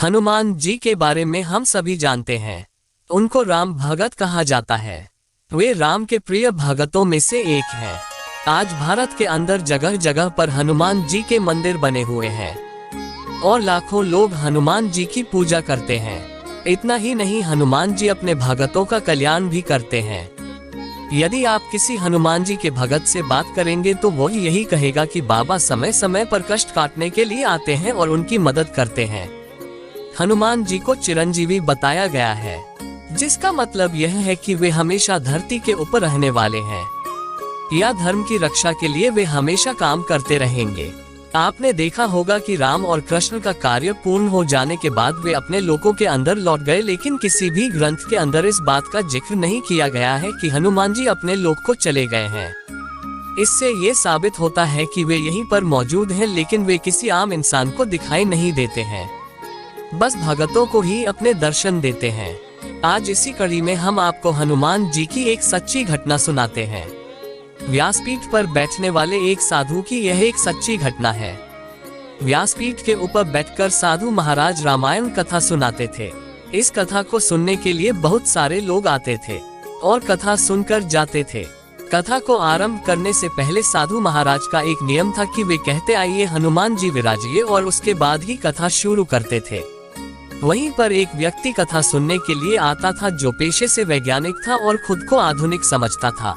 हनुमान जी के बारे में हम सभी जानते हैं। उनको राम भगत कहा जाता है। वे राम के प्रिय भगतों में से एक हैं। आज भारत के अंदर जगह जगह पर हनुमान जी के मंदिर बने हुए हैं और लाखों लोग हनुमान जी की पूजा करते हैं। इतना ही नहीं, हनुमान जी अपने भगतों का कल्याण भी करते हैं। यदि आप किसी हनुमान जी के भगत से बात करेंगे तो वो यही कहेगा कि बाबा समय समय पर कष्ट काटने के लिए आते हैं और उनकी मदद करते हैं। हनुमान जी को चिरंजीवी बताया गया है, जिसका मतलब यह है कि वे हमेशा धरती के ऊपर रहने वाले हैं या धर्म की रक्षा के लिए वे हमेशा काम करते रहेंगे। आपने देखा होगा कि राम और कृष्ण का कार्य पूर्ण हो जाने के बाद वे अपने लोकों के अंदर लौट गए, लेकिन किसी भी ग्रंथ के अंदर इस बात का जिक्र नहीं किया गया है कि हनुमान जी अपने लोक को चले गए हैं। इससे ये साबित होता है कि वे यहीं पर मौजूद हैं, लेकिन वे किसी आम इंसान को दिखाई नहीं देते हैं, बस भगतों को ही अपने दर्शन देते हैं। आज इसी कड़ी में हम आपको हनुमान जी की एक सच्ची घटना सुनाते हैं। व्यासपीठ पर बैठने वाले एक साधु की यह एक सच्ची घटना है। व्यासपीठ के ऊपर बैठकर साधु महाराज रामायण कथा सुनाते थे। इस कथा को सुनने के लिए बहुत सारे लोग आते थे और कथा सुनकर जाते थे। कथा को आरंभ करने से पहले साधु महाराज का एक नियम था कि वे कहते आइए हनुमान जी विराजिए, और उसके बाद ही कथा शुरू करते थे। वहीं पर एक व्यक्ति कथा सुनने के लिए आता था जो पेशे से वैज्ञानिक था और खुद को आधुनिक समझता था।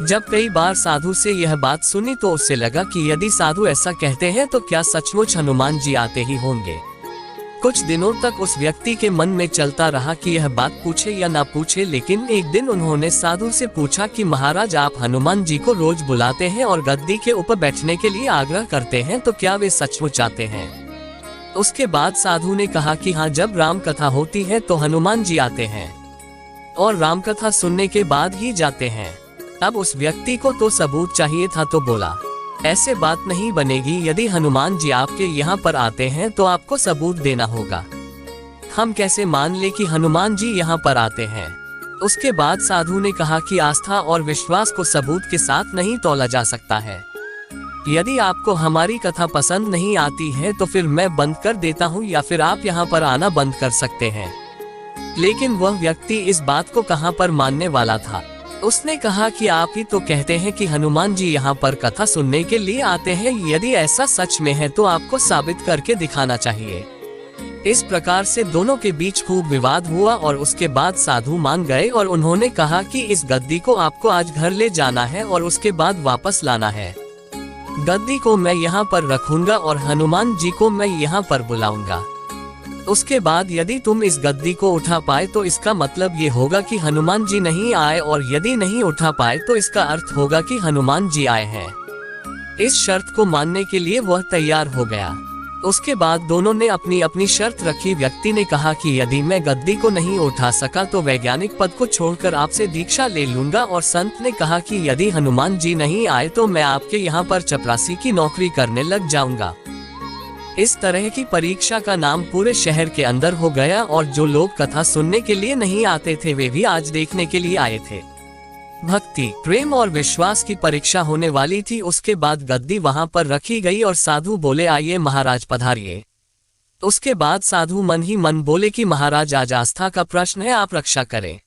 जब कई बार साधु से यह बात सुनी तो उससे लगा कि यदि साधु ऐसा कहते हैं तो क्या सचमुच हनुमान जी आते ही होंगे। कुछ दिनों तक उस व्यक्ति के मन में चलता रहा कि यह बात पूछे या ना पूछे, लेकिन एक दिन उन्होंने साधु से पूछा कि महाराज, आप हनुमान जी को रोज बुलाते हैं और गद्दी के ऊपर बैठने के लिए आग्रह करते हैं, तो क्या वे सचमुच आते हैं? उसके बाद साधु ने कहा कि हाँ, जब राम कथा होती है तो हनुमान जी आते हैं और राम कथा सुनने के बाद ही जाते हैं। अब उस व्यक्ति को तो सबूत चाहिए था, तो बोला ऐसे बात नहीं बनेगी। यदि हनुमान जी आपके यहाँ पर आते हैं तो आपको सबूत देना होगा। हम कैसे मान ले कि हनुमान जी यहाँ पर आते हैं? उसके बाद साधु ने कहा कि आस्था और विश्वास को सबूत के साथ नहीं तौला जा सकता है। यदि आपको हमारी कथा पसंद नहीं आती है तो फिर मैं बंद कर देता हूँ, या फिर आप यहाँ पर आना बंद कर सकते हैं। लेकिन वह व्यक्ति इस बात को कहाँ पर मानने वाला था। उसने कहा कि आप ही तो कहते हैं कि हनुमान जी यहाँ पर कथा सुनने के लिए आते हैं। यदि ऐसा सच में है तो आपको साबित करके दिखाना चाहिए। इस प्रकार से दोनों के बीच खूब विवाद हुआ और उसके बाद साधु मान गए और उन्होंने कहा कि इस गद्दी को आपको आज घर ले जाना है और उसके बाद वापस लाना है। गद्दी को मैं यहाँ पर रखूंगा और हनुमान जी को मैं यहाँ पर बुलाऊंगा। उसके बाद यदि तुम इस गद्दी को उठा पाए तो इसका मतलब ये होगा कि हनुमान जी नहीं आए, और यदि नहीं उठा पाए तो इसका अर्थ होगा कि हनुमान जी आए हैं। इस शर्त को मानने के लिए वह तैयार हो गया। उसके बाद दोनों ने अपनी अपनी शर्त रखी। व्यक्ति ने कहा कि यदि मैं गद्दी को नहीं उठा सका तो वैज्ञानिक पद को छोड़कर आपसे दीक्षा ले लूंगा, और संत ने कहा कि यदि हनुमान जी नहीं आए तो मैं आपके यहाँ पर चपरासी की नौकरी करने लग जाऊंगा। इस तरह की परीक्षा का नाम पूरे शहर के अंदर हो गया और जो लोग कथा सुनने के लिए नहीं आते थे वे भी आज देखने के लिए आए थे। भक्ति, प्रेम और विश्वास की परीक्षा होने वाली थी। उसके बाद गद्दी वहां पर रखी गई और साधु बोले आइए महाराज पधारिए। उसके बाद साधु मन ही मन बोले कि महाराज आज आस्था का प्रश्न है, आप रक्षा करें।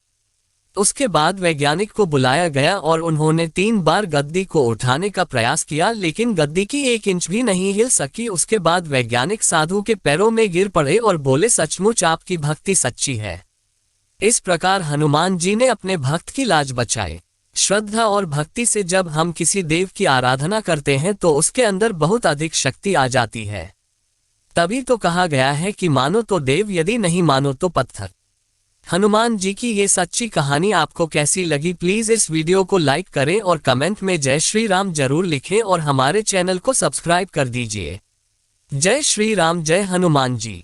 उसके बाद वैज्ञानिक को बुलाया गया और उन्होंने 3 बार गद्दी को उठाने का प्रयास किया, लेकिन गद्दी की 1 इंच भी नहीं हिल सकी। उसके बाद वैज्ञानिक साधु के पैरों में गिर पड़े और बोले सचमुच आपकी भक्ति सच्ची है। इस प्रकार हनुमान जी ने अपने भक्त की लाज बचाई। श्रद्धा और भक्ति से जब हम किसी देव की आराधना करते हैं तो उसके अंदर बहुत अधिक शक्ति आ जाती है। तभी तो कहा गया है कि मानो तो देव, यदि नहीं मानो तो पत्थर। हनुमान जी की ये सच्ची कहानी आपको कैसी लगी? प्लीज इस वीडियो को लाइक करें और कमेंट में जय श्री राम जरूर लिखें और हमारे चैनल को सब्सक्राइब कर दीजिए। जय श्री राम, जय हनुमान जी।